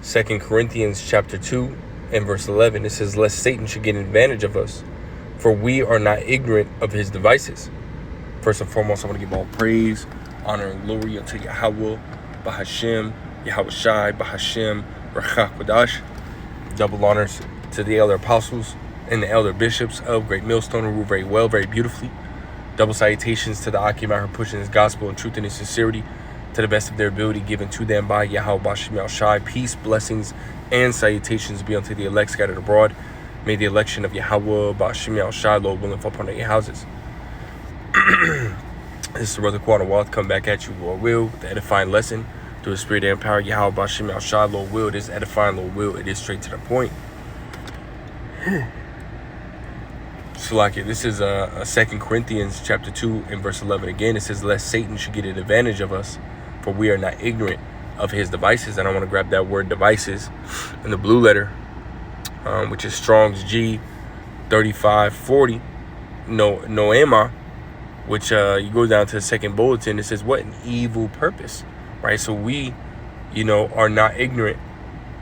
2 Corinthians chapter 2 and verse 11. It says, lest Satan should get advantage of us, for we are not ignorant of his devices. First and foremost, I want to give all praise, honor, and glory unto Yahweh, Bahashem, Yahweh Shai, Bahashem, Rachach Wadash. Double honors to the elder apostles and the elder bishops of Great Millstone who rule very well, very beautifully. Double salutations to the Akim out here pushing his gospel in truth and in sincerity to the best of their ability given to them by Yahweh Bashem Shai. Peace, blessings, and salutations be unto the elect scattered abroad. May the election of Yahweh Bashem Shai, Lord willing, fall upon your houses. This is Brother Quad Wath come back at you, Lord will, with the edifying lesson through the spirit and power. Yahweh Bashem Shai, Lord will. It is edifying, Lord will. It is straight to the point. So like it, this is 2 Corinthians chapter 2 and verse 11. Again, it says, lest Satan should get an advantage of us, for we are not ignorant of his devices. And I want to grab that word devices in the blue letter, which is Strong's G 3540, Noema, which you go down to the second bulletin. It says, what an evil purpose, right? So we, are not ignorant,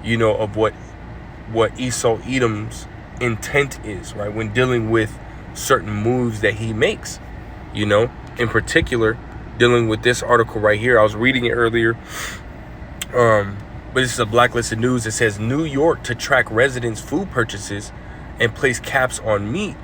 of what Esau Edom's intent is, right, when dealing with certain moves that he makes, in particular dealing with this article right here. I was reading it earlier, but this is a Blacklisted News. It says New York to track residents' food purchases and place caps on meat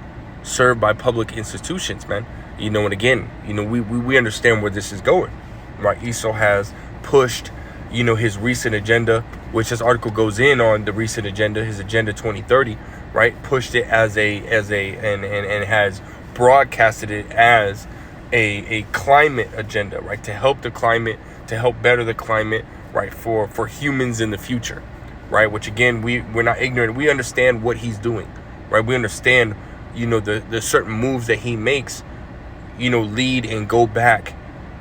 served by public institutions, man. And again, we understand where this is going, right? Esau has pushed his recent agenda, which this article goes in on the recent agenda, his Agenda 2030, right? Pushed it and has broadcasted it as a climate agenda, right? To help the climate, to help better the climate, right? For humans in the future, right? Which again, we're not ignorant. We understand what he's doing, right? We understand, the certain moves that he makes, lead and go back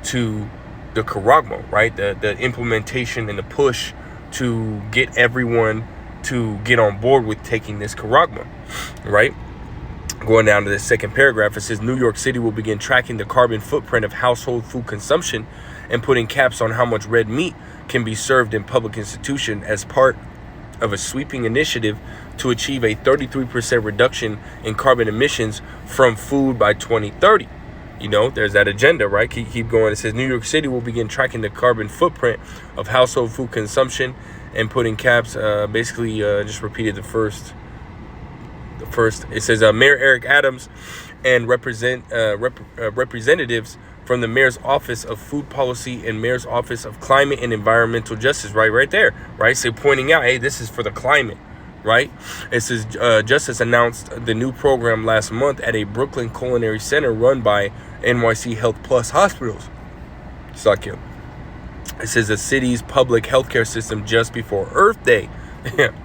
to the Charagma, right? The implementation and the push to get everyone to get on board with taking this Charagma, right? Going down to the second paragraph, it says New York City will begin tracking the carbon footprint of household food consumption and putting caps on how much red meat can be served in public institutions as part of a sweeping initiative to achieve a 33% reduction in carbon emissions from food by 2030. There's that agenda, right? Keep going. It says New York City will begin tracking the carbon footprint of household food consumption and putting caps. Just repeated the first. It says Mayor Eric Adams and representatives from the Mayor's Office of Food Policy and Mayor's Office of Climate and Environmental Justice, right there, right? So pointing out, hey, this is for the climate. Right? It says Justice announced the new program last month at a Brooklyn culinary center run by NYC Health Plus Hospitals. It says the city's public healthcare system just before Earth Day.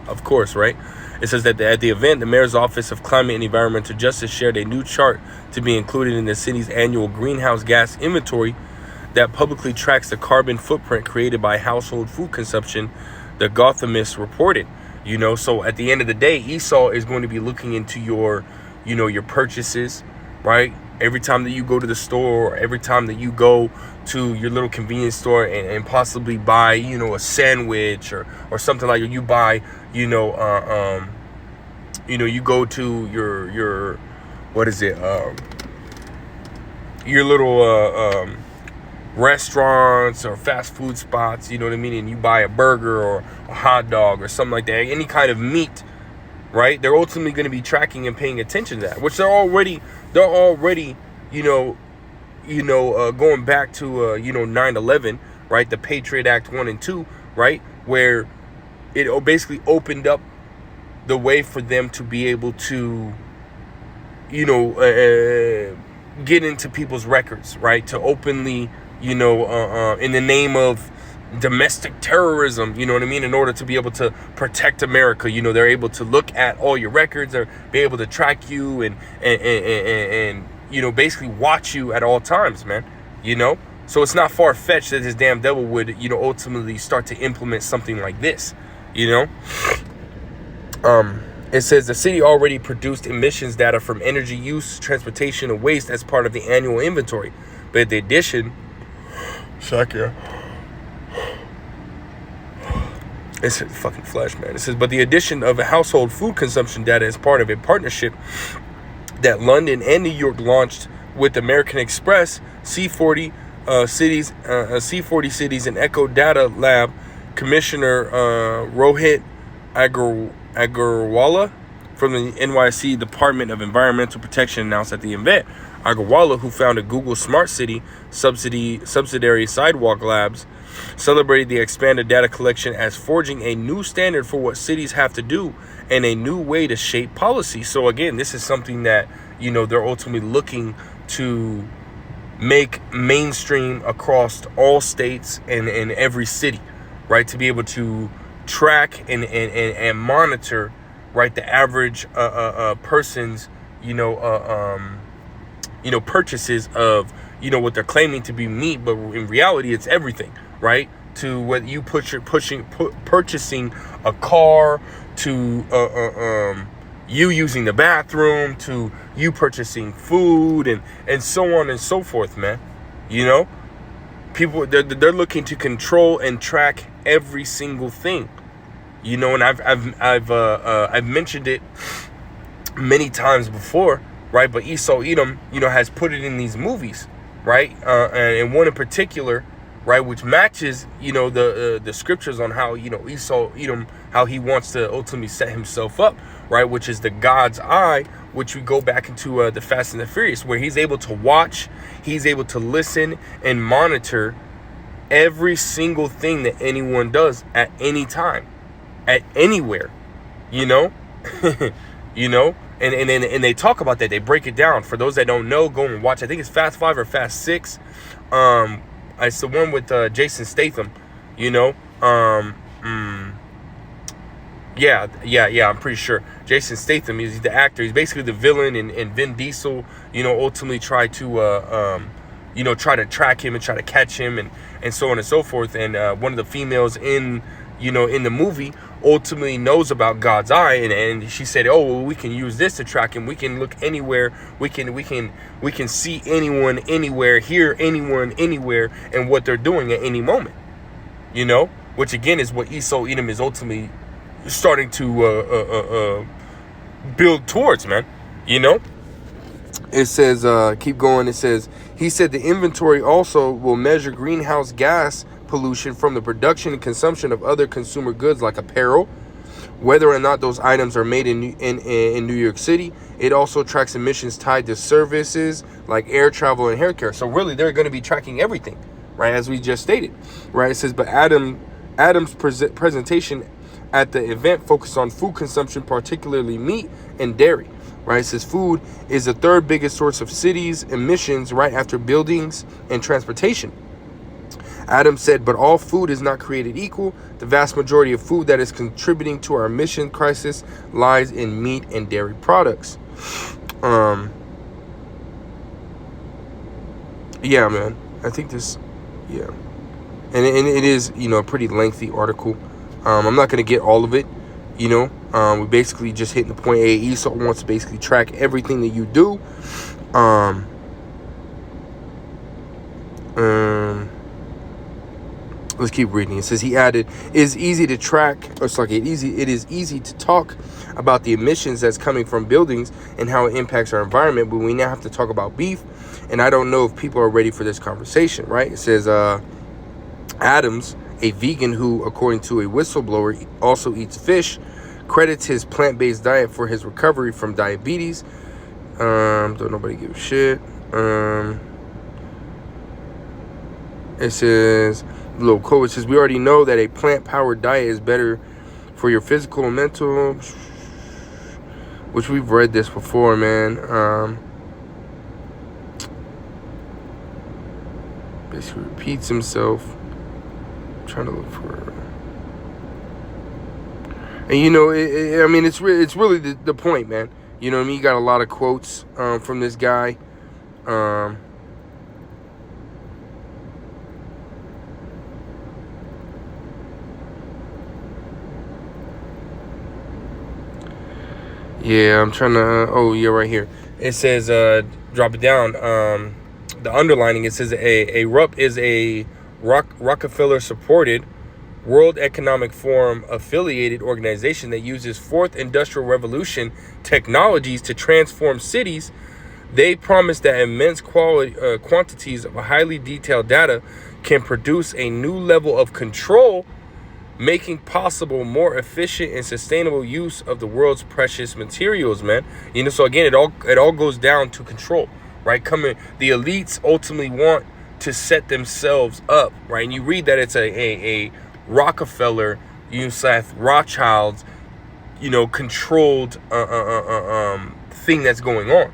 Of course, right? It says that at the event, the Mayor's Office of Climate and Environmental Justice shared a new chart to be included in the city's annual greenhouse gas inventory that publicly tracks the carbon footprint created by household food consumption, the Gothamist reported. So at the end of the day, Esau is going to be looking into your purchases, right? Every time that you go to the store, or every time that you go to your little convenience store and possibly buy, a sandwich or something like that, you buy, you go to your what is it? Your little restaurants or fast food spots, and you buy a burger or a hot dog or something like that, any kind of meat, right? They're ultimately going to be tracking and paying attention to that, which they're already going back to 9/11, right? The Patriot Act 1 and 2, right? Where it basically opened up the way for them to be able to get into people's records, right? To openly in the name of domestic terrorism, in order to be able to protect America. They're able to look at all your records, or be able to track you and basically watch you at all times, man. So it's not far-fetched that this damn devil would, ultimately start to implement something like this, It says the city already produced emissions data from energy use, transportation, and waste as part of the annual inventory. But the addition, It's a fucking flesh, man. It says, but the addition of household food consumption data is part of a partnership that London and New York launched with American Express, C40 cities, C40 cities, and Echo Data Lab. Commissioner Rohit Agarwala from the NYC Department of Environmental Protection announced at the event. Agarwala, who founded Google Smart City subsidiary Sidewalk Labs, celebrated the expanded data collection as forging a new standard for what cities have to do and a new way to shape policy. So again, this is something that, you know, they're ultimately looking to make mainstream across all states and every city, right? To be able to track and monitor, right, the average person's, purchases of, what they're claiming to be meat, but in reality, it's everything, right? To whether you purchasing a car, to you using the bathroom, to you purchasing food, and so on and so forth, man. People, they're looking to control and track every single thing, and I've mentioned it many times before, right? But Esau Edom, has put it in these movies, right? And one in particular, right, which matches, the scriptures on how, Esau Edom, how he wants to ultimately set himself up, right, which is the God's eye, which we go back into the Fast and the Furious, where he's able to watch, he's able to listen and monitor every single thing that anyone does at any time, at anywhere, and they talk about that. They break it down. For those that don't know, go and watch. I think it's Fast 5 or Fast 6. It's the one with Jason Statham, Yeah, I'm pretty sure. Jason Statham, he's the actor. He's basically the villain, and Vin Diesel, ultimately try to, try to track him and try to catch him, and so on and so forth. And one of the females in the movie ultimately knows about God's eye, and she said, oh, well, we can use this to track him. We can look anywhere. We can see anyone anywhere, hear anyone anywhere, and what they're doing at any moment. Which again is what Esau Edom is ultimately starting to build towards, man. It says, keep going. It says, he said the inventory also will measure greenhouse gas pollution from the production and consumption of other consumer goods like apparel, whether or not those items are made in New York City. It also tracks emissions tied to services like air travel and hair care. So really, they're going to be tracking everything, right? As we just stated, right? It says, but Adam's presentation at the event focused on food consumption, particularly meat and dairy, right? It says food is the third biggest source of cities' emissions, right after buildings and transportation. Adam said, but all food is not created equal. The vast majority of food that is contributing to our emission crisis lies in meat and dairy products. Yeah, man. I think this, yeah. And it is, a pretty lengthy article. I'm not going to get all of it, we basically just hitting the point. Esau wants to basically track everything that you do. Let's keep reading. It says, he added, it is easy to talk about the emissions that's coming from buildings and how it impacts our environment, but we now have to talk about beef, and I don't know if people are ready for this conversation, right? It says, Adams, a vegan who, according to a whistleblower, also eats fish, credits his plant-based diet for his recovery from diabetes. Don't nobody give a shit. It says, little quote, it says, we already know that a plant-powered diet is better for your physical and mental, which we've read this before, man. Basically repeats himself. I'm trying to look for, and it's really the point, man. You got a lot of quotes from this guy. Yeah, I'm trying to, right here. It says, drop it down. The underlining, it says a RUP is a Rockefeller supported World Economic Forum affiliated organization that uses fourth industrial revolution technologies to transform cities. They promise that immense quantities of highly detailed data can produce a new level of control, making possible more efficient and sustainable use of the world's precious materials, man. So again, it all goes down to control, right? The elites ultimately want to set themselves up, right? And you read that it's a Rockefeller, Rothschilds, controlled thing that's going on.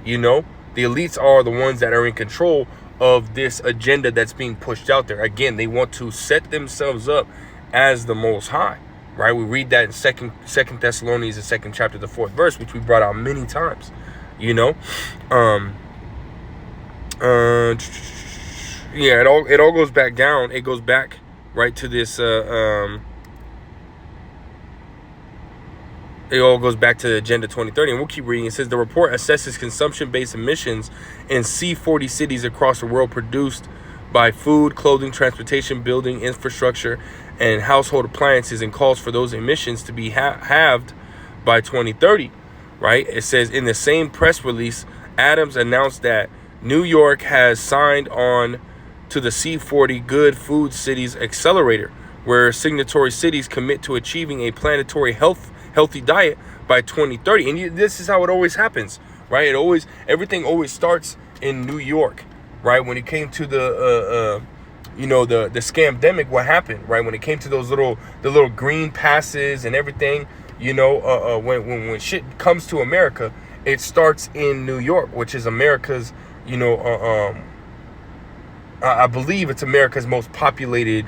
The elites are the ones that are in control of this agenda that's being pushed out there. Again, they want to set themselves up as the Most High, right? We read that in Second Thessalonians, the 2nd chapter, the 4th verse, which we brought out many times. It all goes back down. It goes back right to this. It all goes back to Agenda 2030, and we'll keep reading. It says the report assesses consumption-based emissions in C40 cities across the world produced by food, clothing, transportation, building, infrastructure, and household appliances, and calls for those emissions to be halved by 2030, right? It says in the same press release, Adams announced that New York has signed on to the C40 Good Food Cities Accelerator, where signatory cities commit to achieving a planetary healthy diet by 2030. And this is how it always happens, right? Everything always starts in New York, right? When it came to the scamdemic, what happened, right? When it came to the little green passes and everything, when shit comes to America, it starts in New York, which is America's, I believe it's America's most populated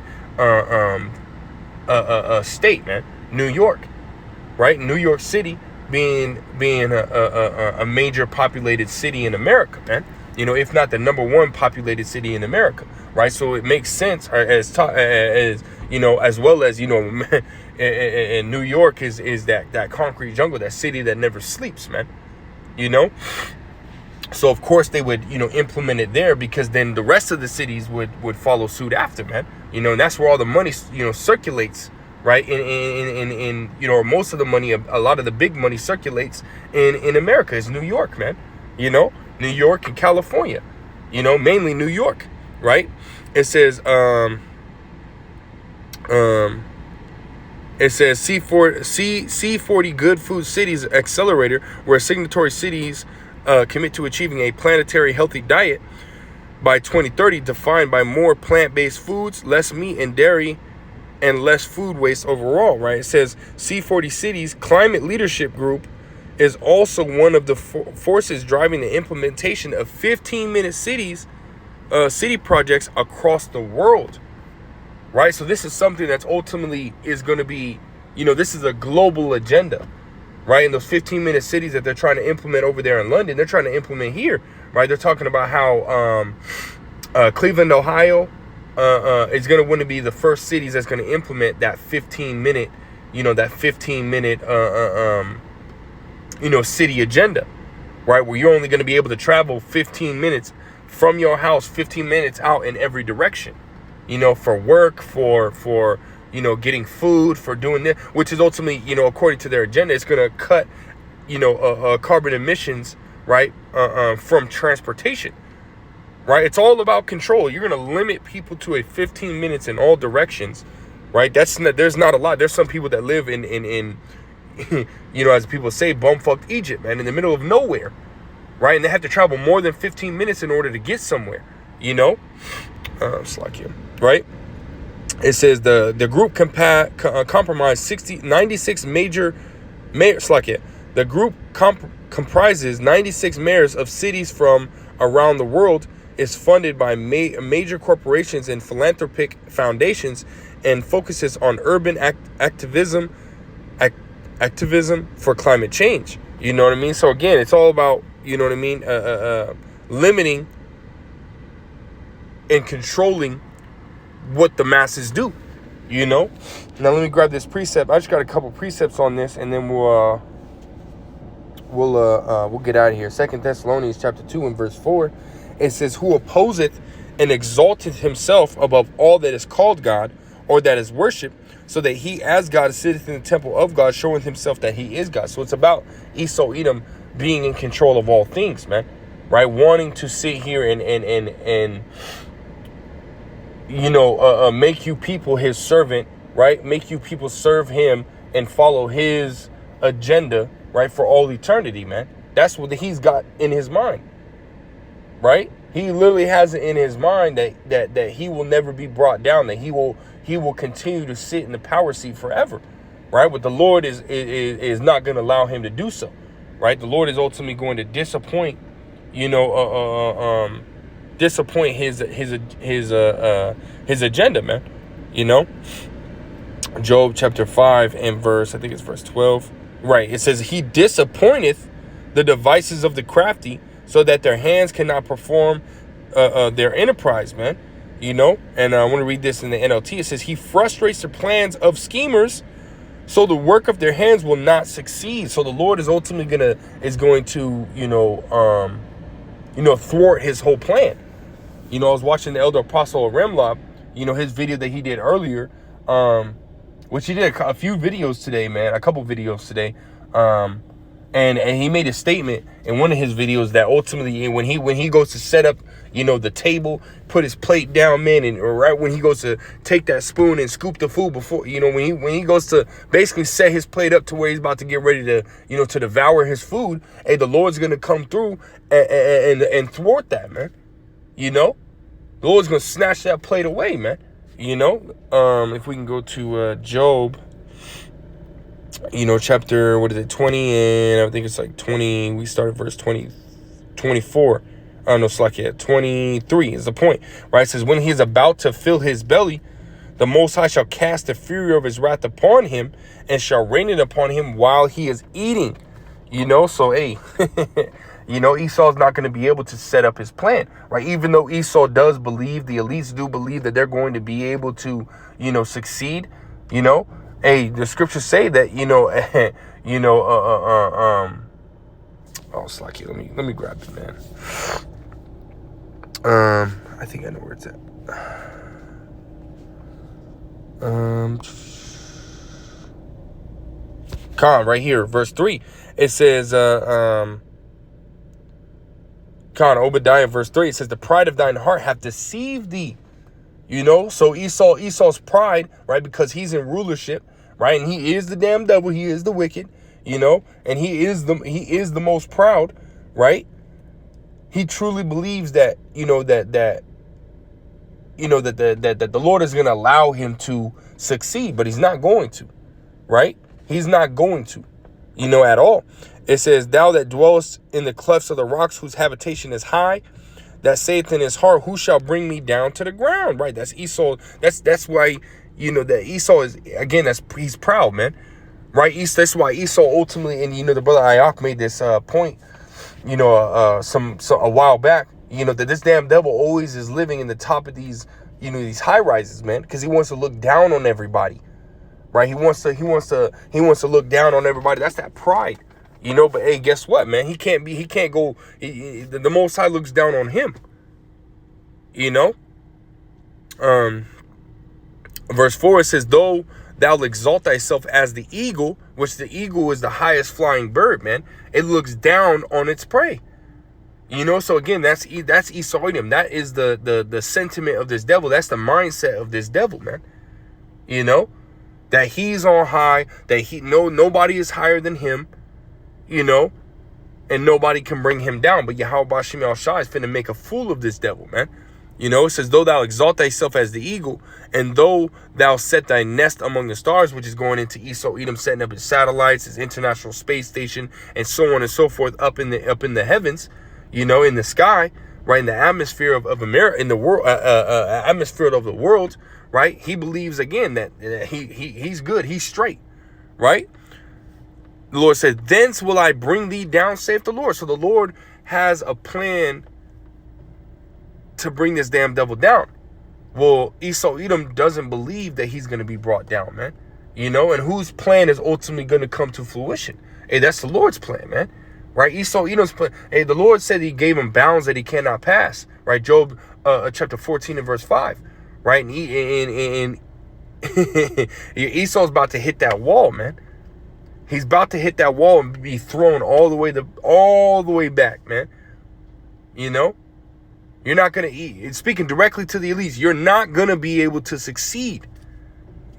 state, man. New York, right? New York City being a major populated city in America, man. If not the number one populated city in America, right? So it makes sense as well as and New York is that concrete jungle, that city that never sleeps, man. So of course they would implement it there, because then the rest of the cities would follow suit after, man. And that's where all the money circulates, right? In most of the money, a lot of the big money circulates in America is New York, man. New York and California, mainly New York, right? It says C40 Good Food Cities Accelerator, where signatory cities commit to achieving a planetary healthy diet by 2030, defined by more plant-based foods, less meat and dairy, and less food waste overall, right? It says C40 Cities Climate Leadership Group is also one of the forces driving the implementation of 15-minute city projects across the world, right? So this is something that's ultimately is going to be, this is a global agenda, right? And those 15-minute cities that they're trying to implement over there in London, they're trying to implement here, right? They're talking about how Cleveland, Ohio, is going to want to be the first cities that's going to implement that 15-minute, city agenda, right? Where you're only going to be able to travel 15 minutes from your house, 15 minutes out in every direction, for work, for getting food, for doing this, which is ultimately, according to their agenda, it's going to cut, carbon emissions, right, from transportation, right? It's all about control. You're going to limit people to a 15 minutes in all directions, right? There's not a lot. There's some people that live in as people say, bumfucked Egypt, man, in the middle of nowhere, right? And they have to travel more than 15 minutes in order to get somewhere, right? It says the group compromised 96 major mayors. The group comprises 96 mayors of cities from around the world, is funded by major corporations and philanthropic foundations, and focuses on urban activism for climate change. You know what I mean? So again, it's all about, limiting and controlling what the masses do, Now let me grab this precept. I just got a couple precepts on this, and then we'll get out of here. 2 Thessalonians chapter 2 and verse 4. It says, who opposeth and exalteth himself above all that is called God, or that is worship, so that he as God sitteth in the temple of God, showing himself that he is God. So it's about Esau Edom being in control of all things, man. Right? Wanting to sit here and make you people his servant, right? Make you people serve him and follow his agenda, right? For all eternity, man. That's what he's got in his mind, right? He literally has it in his mind that he will never be brought down, that he will continue to sit in the power seat forever, right? But the Lord is not going to allow him to do so, right? The Lord is ultimately going to disappoint, disappoint his agenda, man. Job chapter 5 and verse 12, right? It says, he disappointeth the devices of the crafty, so that their hands cannot perform their enterprise, man. And I want to read this in the NLT. It says, he frustrates the plans of schemers, so the work of their hands will not succeed. So the Lord is ultimately going to thwart his whole plan. I was watching the Elder Apostle Remlab, his video that he did earlier, which he did a few videos today, man, a couple videos today. And he made a statement in one of his videos that ultimately when he goes to set up, the table, put his plate down, man, and right when he goes to take that spoon and scoop the food before, when he goes to basically set his plate up to where he's about to get ready to, to devour his food, hey, the Lord's going to come through and thwart that, man. The Lord's going to snatch that plate away, man. If we can go to Job, chapter, 20, and I think it's like 20, we started verse 24. I don't know, it's like 23 is the point, right? It says, when he is about to fill his belly, the Most High shall cast the fury of his wrath upon him, and shall rain it upon him while he is eating. So, hey, Esau's not going to be able to set up his plan, right? Even though Esau does believe, the elites do believe that they're going to be able to, succeed, hey, the scriptures say that, oh, Slacky, let me grab it, man. I think I know where it's at. Right here, verse 3. It says, Obadiah, verse 3, it says, the pride of thine heart hath deceived thee. So Esau's pride, right, because he's in rulership, right, and he is the damn devil, he is the wicked, and he is the most proud, right? He truly believes that, that the Lord is going to allow him to succeed, but he's not going to, right? He's not going to, at all. It says, thou that dwellest in the clefts of the rocks, whose habitation is high, that saith in his heart, who shall bring me down to the ground? Right? That's Esau. That's why, that Esau is, again, he's proud, man. Right? That's why Esau ultimately, and the brother Ayok made this point, a while back, that this damn devil always is living in the top of these, these high rises, man, because he wants to look down on everybody. Right? He wants to look down on everybody. That's that pride. But hey, guess what, man? He can't go. The Most High looks down on him. Verse 4, it says, though thou exalt thyself as the eagle, which the eagle is the highest flying bird, man, it looks down on its prey. So again, that's Esau Edom. That is the sentiment of this devil. That's the mindset of this devil, man. That he's on high, that nobody is higher than him. And nobody can bring him down. But Yahweh Bashim Al-Shah is finna make a fool of this devil, man. It says, though thou exalt thyself as the eagle, and though thou set thy nest among the stars, which is going into Esau Edom, setting up his satellites, his international space station, and so on and so forth, up in the heavens, in the sky, right, in the atmosphere of America, in the world, atmosphere of the world, right? He believes again that he's good, he's straight, right? The Lord said, thence will I bring thee down, saith the Lord. So the Lord has a plan to bring this damn devil down. Well, Esau Edom doesn't believe that he's going to be brought down, man. And whose plan is ultimately going to come to fruition? Hey, that's the Lord's plan, man. Right? Esau Edom's plan. Hey, the Lord said he gave him bounds that he cannot pass. Right? Job chapter 14 and verse 5. Right? And Esau's about to hit that wall, man. He's about to hit that wall and be thrown all the way back, man. You know? You're not going to eat. Speaking directly to the elites, you're not going to be able to succeed.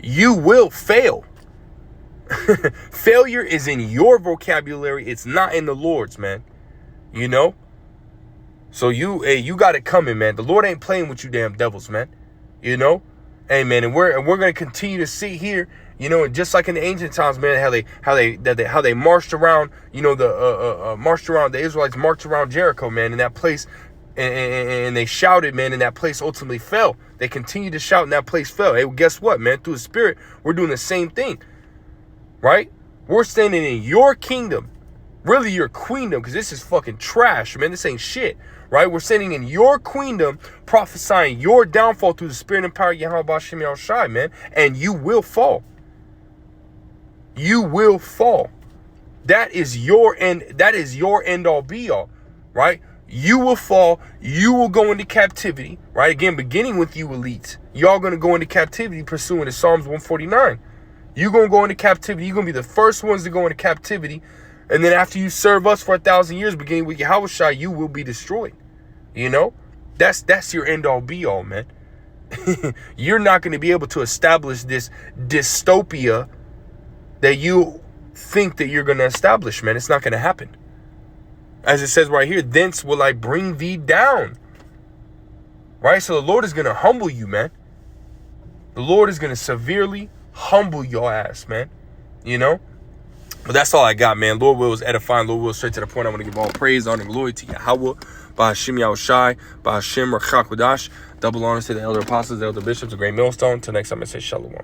You will fail. Failure is in your vocabulary. It's not in the Lord's, man. You know? So you got it coming, man. The Lord ain't playing with you damn devils, man. You know? Hey, man, and we're going to continue to see here, you know, just like in the ancient times, man, how they marched around, you know, the Israelites marched around Jericho, man, in that place, and they shouted, man, and that place ultimately fell. They continued to shout, and that place fell. Hey, well, guess what, man? Through the Spirit, we're doing the same thing, right? We're standing in your kingdom, really your queendom, because this is fucking trash, man. This ain't shit. Right? We're sitting in your queendom, prophesying your downfall through the spirit and power of Yahweh B'Shem Yahushai, man. And you will fall. You will fall. That is your end. That is your end all be all. Right? You will fall. You will go into captivity. Right? Again, beginning with you elites. Y'all going to go into captivity pursuing to Psalms 149. You're going to go into captivity. You're going to be the first ones to go into captivity. And then after you serve us for 1,000 years, beginning with Yahushua, you will be destroyed. You know, that's your end all be all, man. You're not going to be able to establish this dystopia that you think that you're going to establish, man. It's not going to happen. As it says right here, thence will I bring thee down. Right? So the Lord is going to humble you, man. The Lord is going to severely humble your ass, man. You know? But that's all I got, man. Lord will is edifying. Lord will is straight to the point. I want to give all praise, honor, and glory to Yahweh, B'Hashem Yahushai, B'Hashem Rachak Kodash. Double honors to the elder apostles, the elder bishops, the great millstone. Till next time, I say shalom.